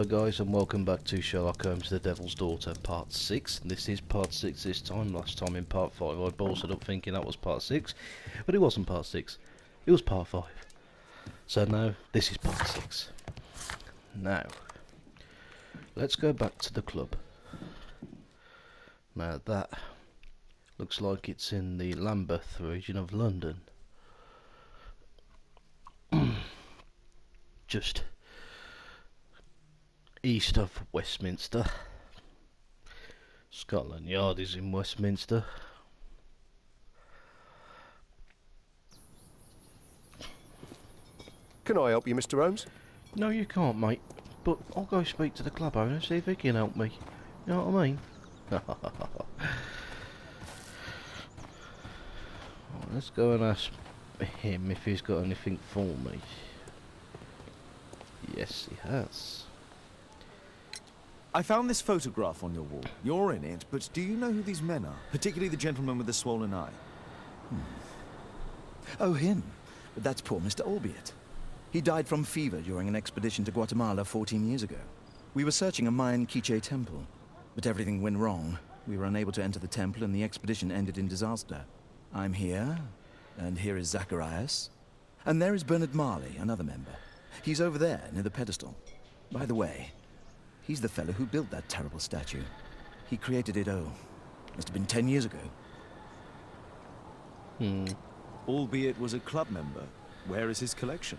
Hello guys, and welcome back to Sherlock Holmes The Devil's Daughter Part 6. This is Part 6 this time. Last time in Part 5 I bolstered up thinking that was Part 6, but it wasn't Part 6, it was Part 5. So now, this is Part 6. Now, let's go back to the club. Now that looks like it's in the Lambeth region of London. Just east of Westminster. Scotland Yard is in Westminster. Can I help you, Mr. Holmes? No, you can't, mate. But I'll go speak to the club owner, see if he can help me. You know what I mean? Let's go and ask him if he's got anything for me. Yes, he has. I found this photograph on your wall. You're in it, but do you know who these men are? Particularly the gentleman with the swollen eye. Oh, him. But that's poor Mr. Albeit. He died from fever during an expedition to Guatemala 14 years ago. We were searching a Mayan Quiche temple, but everything went wrong. We were unable to enter the temple and the expedition ended in disaster. I'm here, and here is Zacharias. And there is Bernard Marley, another member. He's over there, near the pedestal. By the way, he's the fellow who built that terrible statue. He created it, must have been 10 years ago. Albeit was a club member. Where is his collection?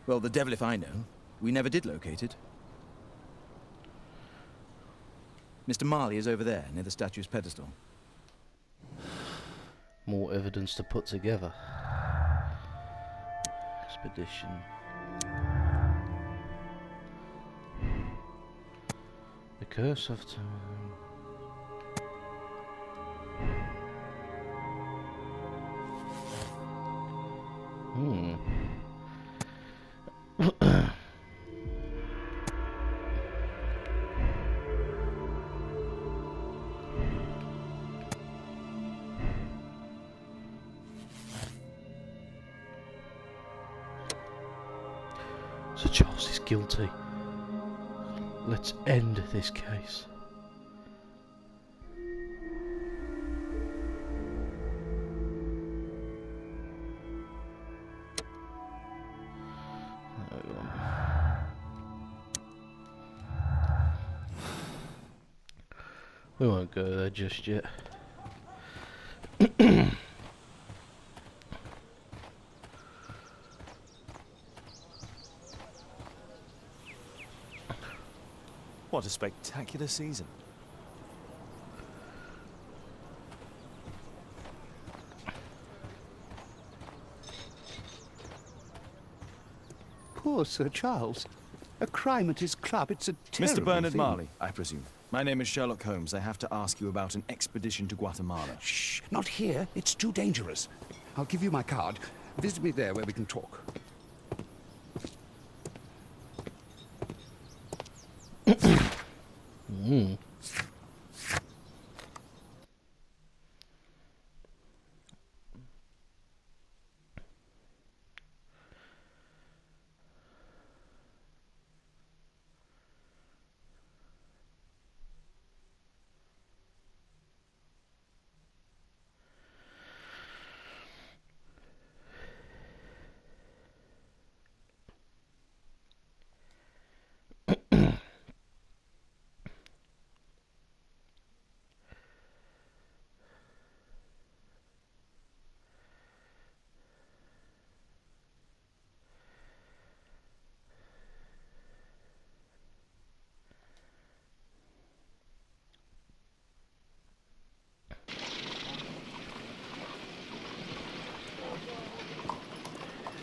Well, the devil if I know. We never did locate it. Mr. Marley is over there, near the statue's pedestal. More evidence to put together. Expedition. The curse of time. Sir Charles is guilty. Let's end this case. We won't go there just yet. What a spectacular season. Poor Sir Charles. A crime at his club. It's a terrible Mr. Bernard thing. Marley, I presume. My name is Sherlock Holmes. I have to ask you about an expedition to Guatemala. Shh, not here. It's too dangerous. I'll give you my card. Visit me there where we can talk.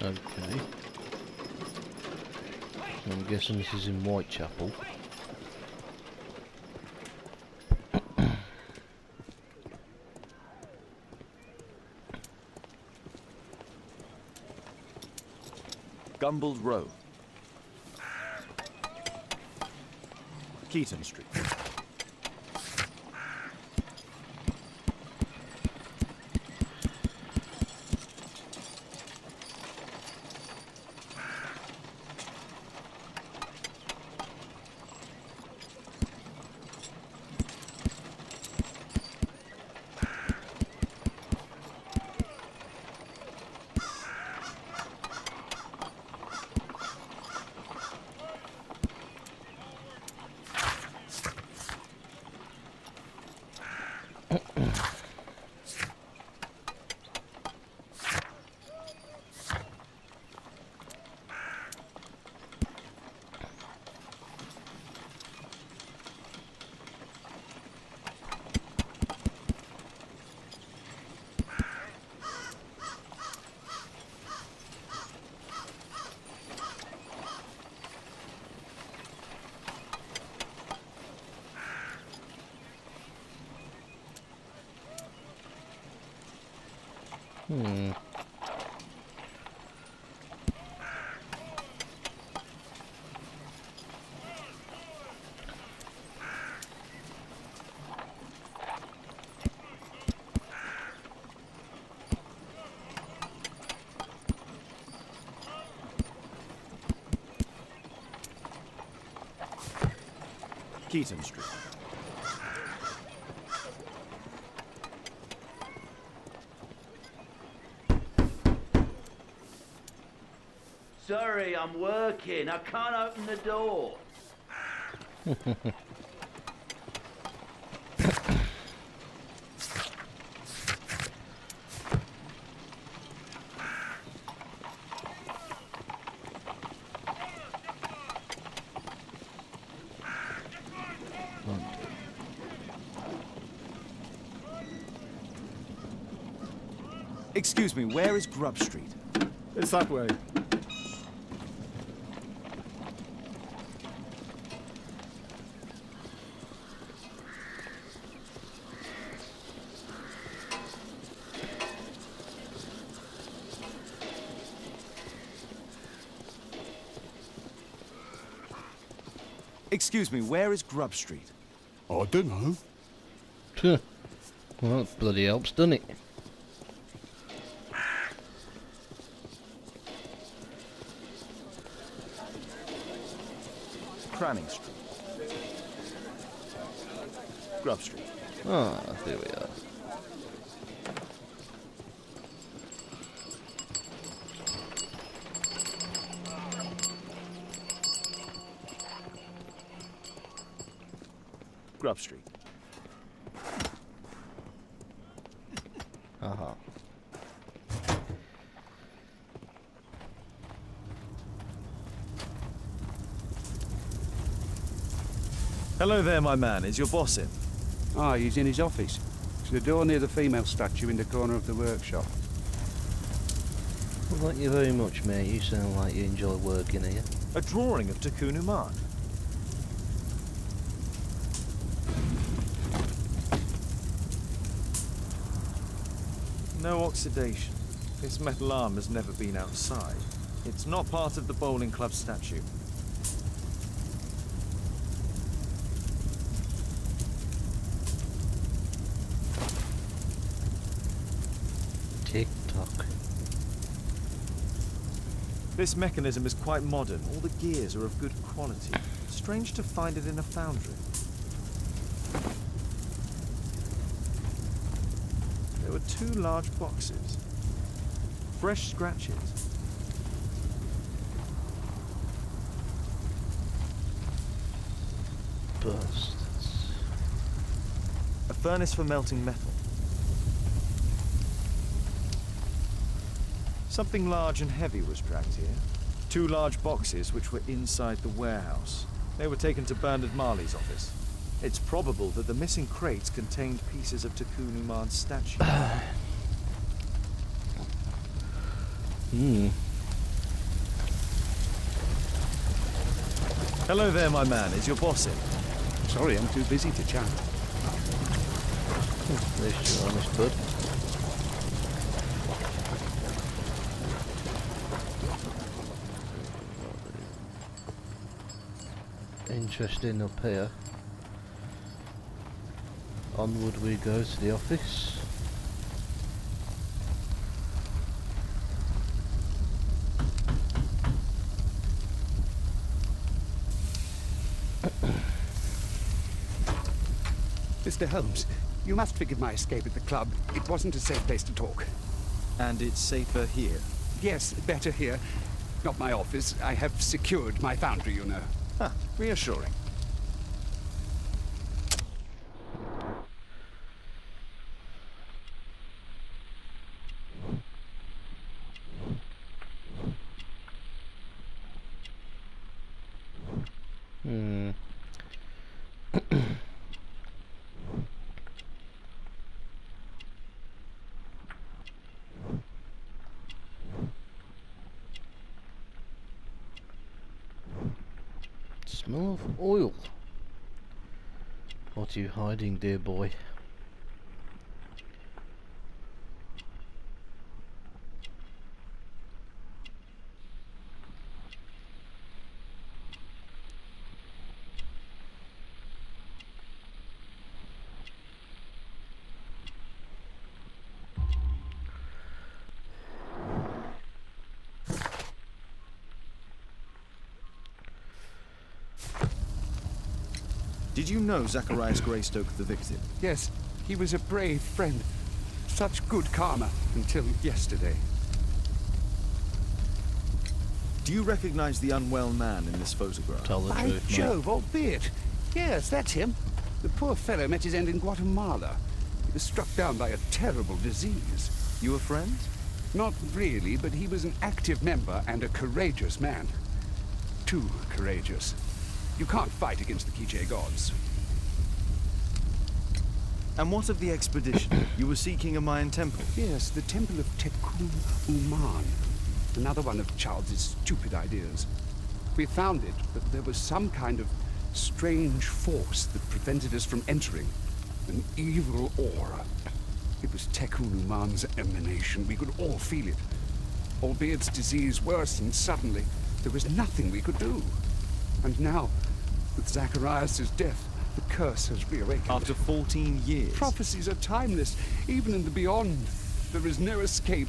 Okay. I'm guessing this is in Whitechapel. Gumballs Row. Keaton Street. Keaton Street. Sorry, I'm working. I can't open the door. Excuse me, where is Grub Street? It's that way. Excuse me, where is Grub Street? I don't know. Well, that bloody helps, doesn't it? Cranning Street. Grub Street. Ah, there we are. Grub Street. Aha. Hello there, my man. Is your boss in? Ah, he's in his office. It's the door near the female statue in the corner of the workshop. Well, thank you very much, mate. You sound like you enjoy working here. A drawing of Takunu Man. No oxidation. This metal arm has never been outside. It's not part of the bowling club statue. Tick-tock. This mechanism is quite modern. All the gears are of good quality. Strange to find it in a foundry. There were 2 large boxes. Fresh scratches. Bursts. A furnace for melting metal. Something large and heavy was dragged here. 2 large boxes which were inside the warehouse. They were taken to Bernard Marley's office. It's probable that the missing crates contained pieces of Takunu Man's statue. Hello there, my man. Is your boss in? Sorry, I'm too busy to chat. There's your honest bud. Interesting up here. Onward we go to the office. Mr. Holmes, you must forgive my escape at the club. It wasn't a safe place to talk. And it's safer here. Yes, better here. Not my office. I have secured my foundry, you know. Huh, reassuring. Smell of oil. What are you hiding, dear boy? Did you know Zacharias Greystoke, the victim? Yes, he was a brave friend. Such good karma until yesterday. Do you recognize the unwell man in this photograph? Tell the By truth, mate. Jove, albeit. Yes, that's him. The poor fellow met his end in Guatemala. He was struck down by a terrible disease. You were friends? Not really, but he was an active member and a courageous man. Too courageous. You can't fight against the Quiche gods. And what of the expedition? You were seeking a Mayan temple. Yes, the temple of Tekun Uman. Another one of Charles's stupid ideas. We found it, but there was some kind of strange force that prevented us from entering. An evil aura. It was Tekun Uman's emanation. We could all feel it. Albiet's disease worsened suddenly. There was nothing we could do. And now, with Zacharias' death, the curse has reawakened. After 14 years. Prophecies are timeless. Even in the beyond, there is no escape.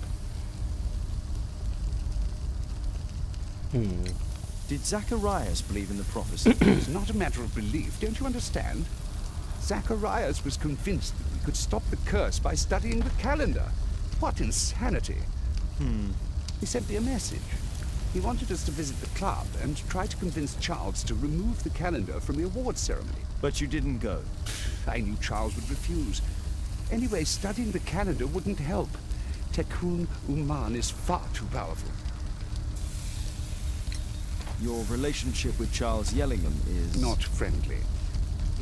Did Zacharias believe in the prophecy? It's not a matter of belief, don't you understand? Zacharias was convinced that we could stop the curse by studying the calendar. What insanity! He sent me a message. He wanted us to visit the club and try to convince Charles to remove the calendar from the awards ceremony. But you didn't go. I knew Charles would refuse. Anyway, studying the calendar wouldn't help. Tekun Uman is far too powerful. Your relationship with Charles Yellingham is... Not friendly.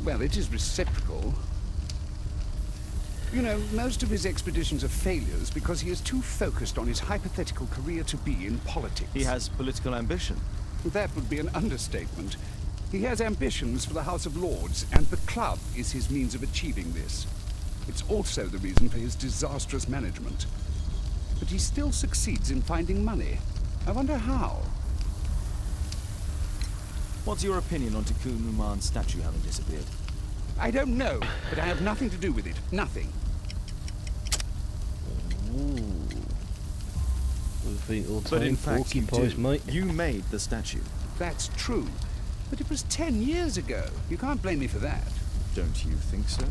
Well, it is reciprocal. You know, most of his expeditions are failures because he is too focused on his hypothetical career to be in politics. He has political ambition. That would be an understatement. He has ambitions for the House of Lords, and the club is his means of achieving this. It's also the reason for his disastrous management. But he still succeeds in finding money. I wonder how. What's your opinion on Tekun Uman's statue having disappeared? I don't know, but I have nothing to do with it. Nothing. Ooh. We think all But in time fact, you porcupines, do. mate. You made the statue. That's true. But it was 10 years ago. You can't blame me for that. Don't you think so?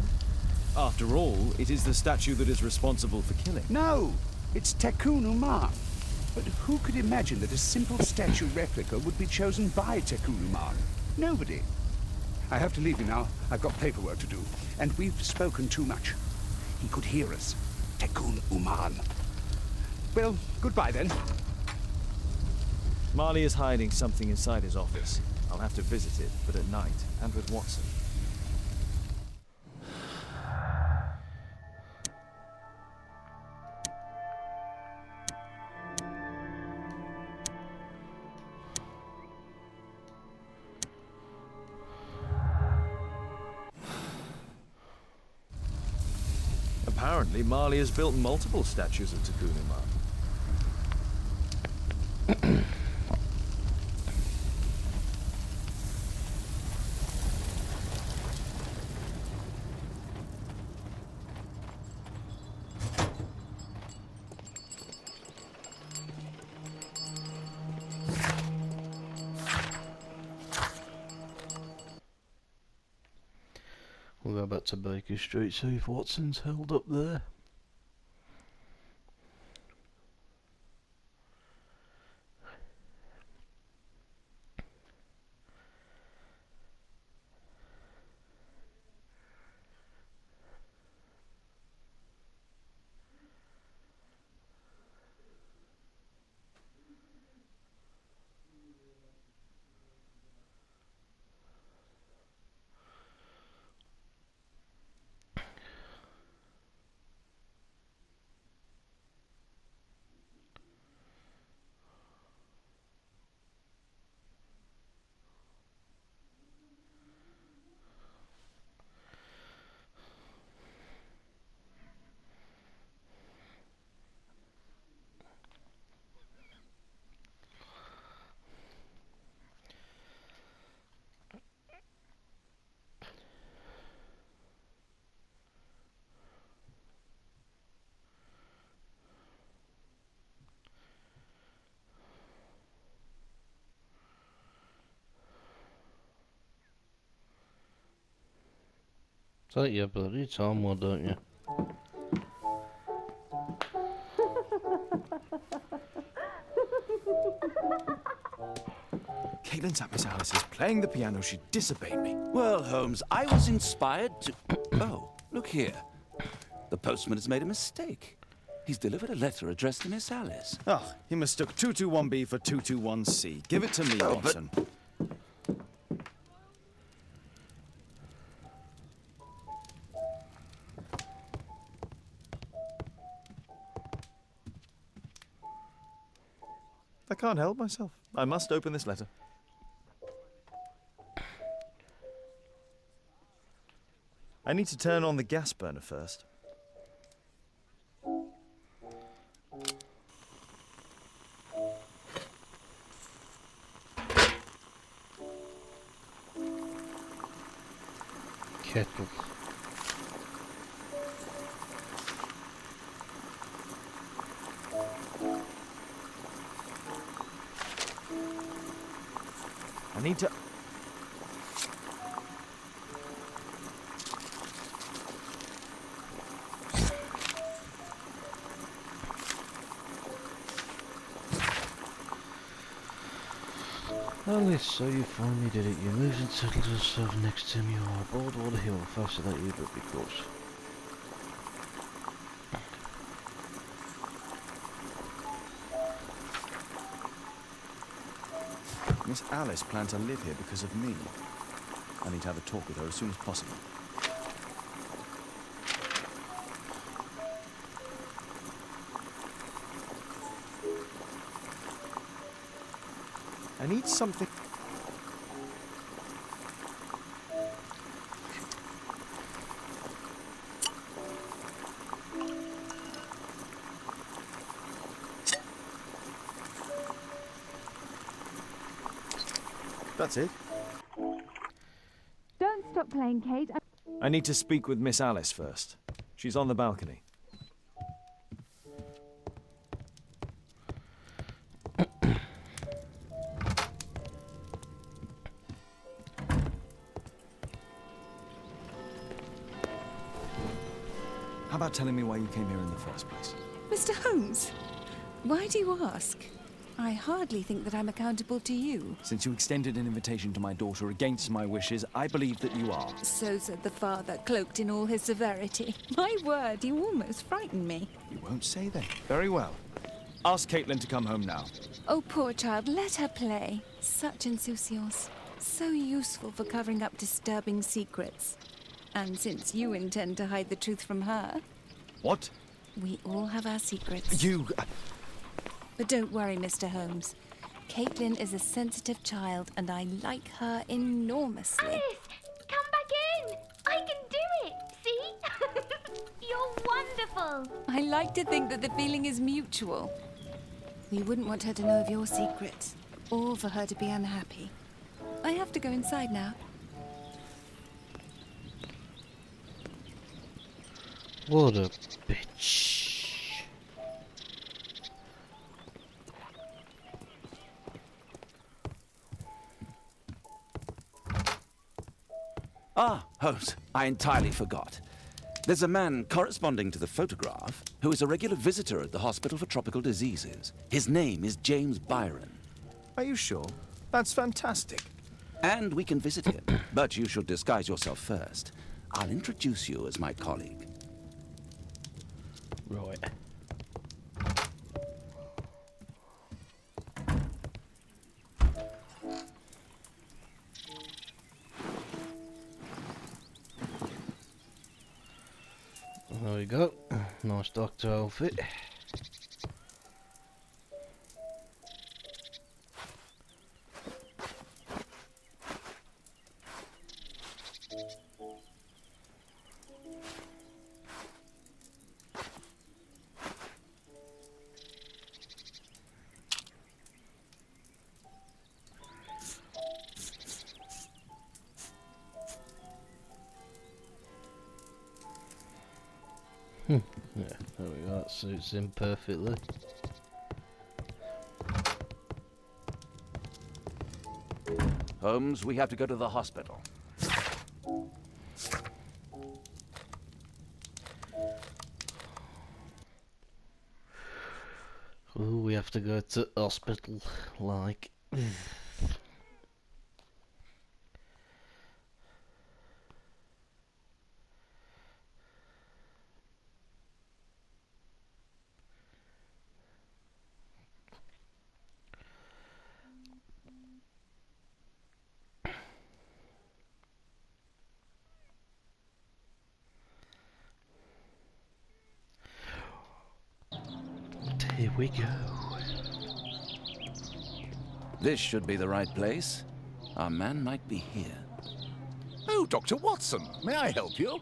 After all, it is the statue that is responsible for killing. No! It's Tekun Uman. But who could imagine that a simple statue replica would be chosen by Tekun Uman? Nobody. I have to leave you now. I've got paperwork to do. And we've spoken too much. He could hear us. Tekun Uman. Well, goodbye then. Marley is hiding something inside his office. I'll have to visit it, but at night, and with Watson. Apparently, Marley has built multiple statues of Tekun Uman. We'll go back to Baker Street, see if Watson's held up there. Take your bloody time, why don't you? Caitlin's at Miss Alice's playing the piano. She disobeyed me. Well, Holmes, I was inspired to... Oh, look here. The postman has made a mistake. He's delivered a letter addressed to Miss Alice. Oh, he mistook 221B for 221C. Give it to me, Oh, but- Watson. I can't help myself. I must open this letter. I need to turn on the gas burner first. Kettle. I need to... Alice, so you finally did it. You moved and settled yourself next to me. You are aboard all the hill faster than you but because. Miss Alice planned to live here because of me. I need to have a talk with her as soon as possible. I need something... That's it. Don't stop playing, Kate. I need to speak with Miss Alice first. She's on the balcony. How about telling me why you came here in the first place? Mr. Holmes, why do you ask? I hardly think that I'm accountable to you. Since you extended an invitation to my daughter against my wishes, I believe that you are. So said the father, cloaked in all his severity. My word, you almost frightened me. You won't say that. Very well. Ask Caitlin to come home now. Oh, poor child, let her play. Such insouciance. So useful for covering up disturbing secrets. And since you intend to hide the truth from her, What? we all have our secrets. You... But don't worry, Mr. Holmes. Caitlin is a sensitive child, and I like her enormously. Alice, come back in. I can do it. See? You're wonderful. I like to think that the feeling is mutual. We wouldn't want her to know of your secrets, or for her to be unhappy. I have to go inside now. What a bitch. Ah, Holmes, I entirely forgot. There's a man corresponding to the photograph who is a regular visitor at the Hospital for Tropical Diseases. His name is James Byron. Are you sure? That's fantastic. And we can visit him, but you should disguise yourself first. I'll introduce you as my colleague. Right. There we go. Nice doctor outfit. Yeah, there we go, that suits him perfectly. Holmes, we have to go to the hospital. Oh, we have to go to hospital, like. Here we go. This should be the right place. Our man might be here. Oh, Dr. Watson, may I help you?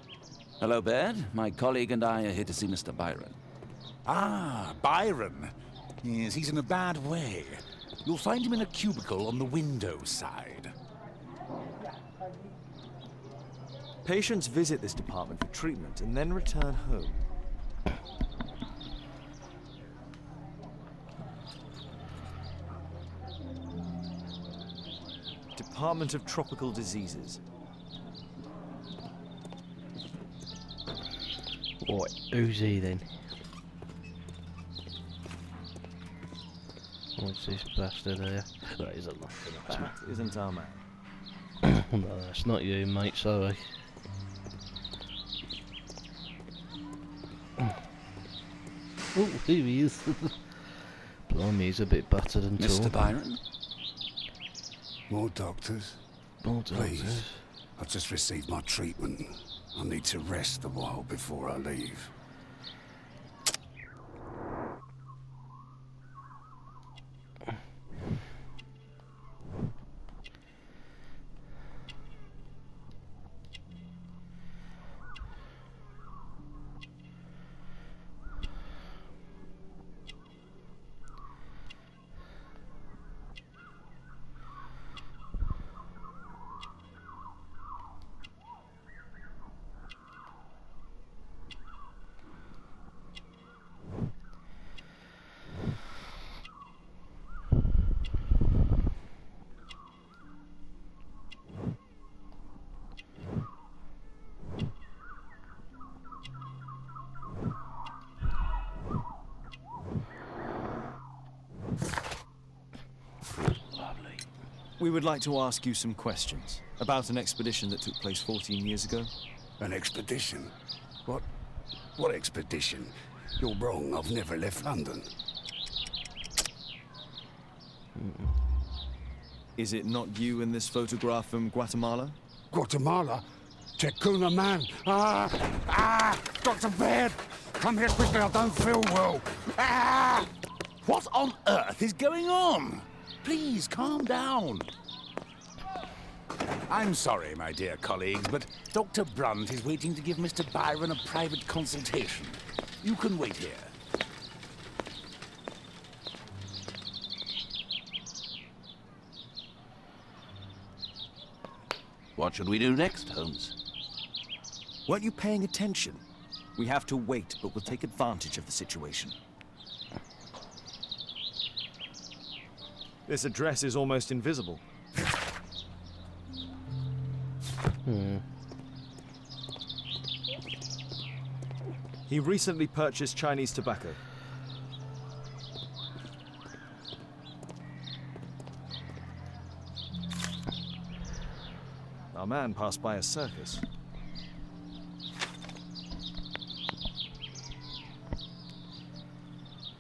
Hello, Baird. My colleague and I are here to see Mr. Byron. Ah, Byron. Yes, he's in a bad way. You'll find him in a cubicle on the window side. Patients visit this department for treatment and then return home. Department of Tropical Diseases. What? Who's he then? What's this bastard here? That isn't nothing. That isn't our man. No, that's not you, mate. Sorry. Oh, here he is. Blimey, he's a bit battered and torn. Mr. Byron? More doctors? More doctors. Please. I've just received my treatment. I need to rest a while before I leave. We would like to ask you some questions about an expedition that took place 14 years ago. An expedition? What expedition? You're wrong. I've never left London. Is it not you in this photograph from Guatemala? Guatemala? Tecuna man. Dr. Baird! Come here quickly, I don't feel well. What on earth is going on? Please, calm down. I'm sorry, my dear colleagues, but Dr. Brunt is waiting to give Mr. Byron a private consultation. You can wait here. What should we do next, Holmes? Weren't you paying attention? We have to wait, but we'll take advantage of the situation. This address is almost invisible. He recently purchased Chinese tobacco. Our man passed by a circus.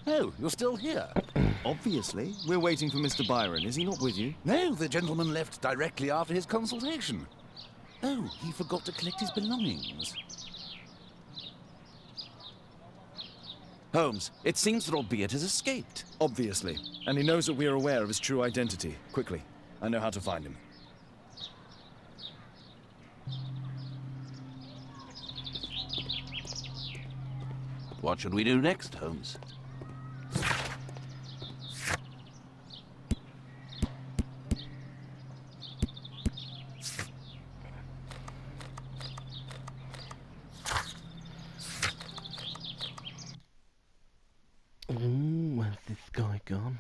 Oh, you're still here? Obviously. We're waiting for Mr. Byron. Is he not with you? No, the gentleman left directly after his consultation. Oh, he forgot to collect his belongings. Holmes, it seems that Albeit has escaped. Obviously. And he knows that we are aware of his true identity. Quickly. I know how to find him. What should we do next, Holmes? Where's this guy gone?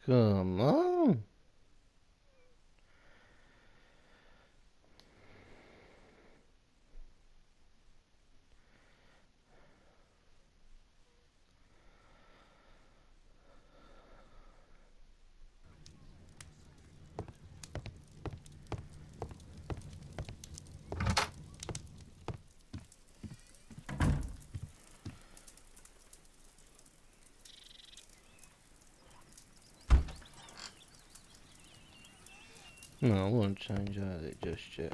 Come on. No, I won't change out it just yet.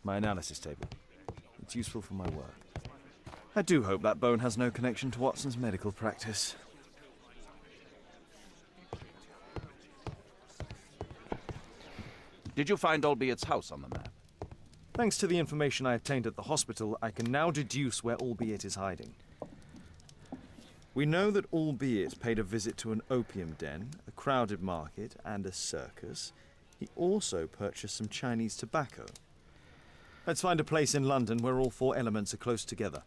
My analysis table. It's useful for my work. I do hope that bone has no connection to Watson's medical practice. Did you find Albiet's house on the map? Thanks to the information I obtained at the hospital, I can now deduce where Albiet is hiding. We know that Albiet paid a visit to an opium den, a crowded market, and a circus. He also purchased some Chinese tobacco. Let's find a place in London where all four elements are close together.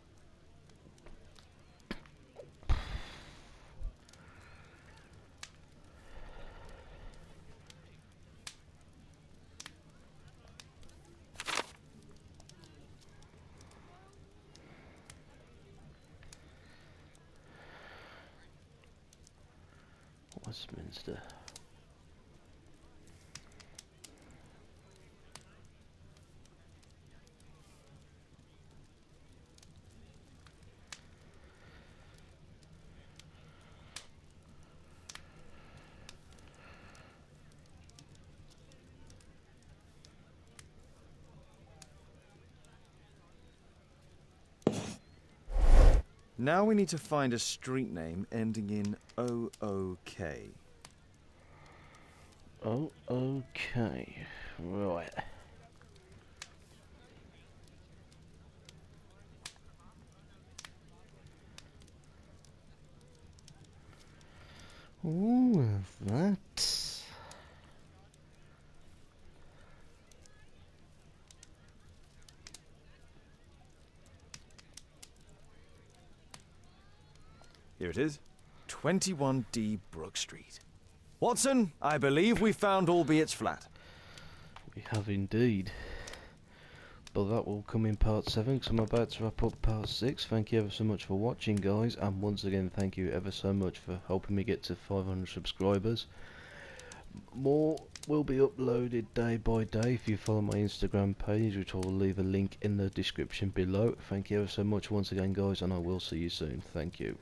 Westminster. Now we need to find a street name ending in OOK. Oh, okay. Right. Ooh, that. Here it is. 21D Brook Street. Watson, I believe we found Albiet's flat. We have indeed. But that will come in part 7 because I'm about to wrap up part 6. Thank you ever so much for watching, guys, and once again thank you ever so much for helping me get to 500 subscribers. More will be uploaded day by day if you follow my Instagram page, which I will leave a link in the description below. Thank you ever so much once again, guys, and I will see you soon. Thank you.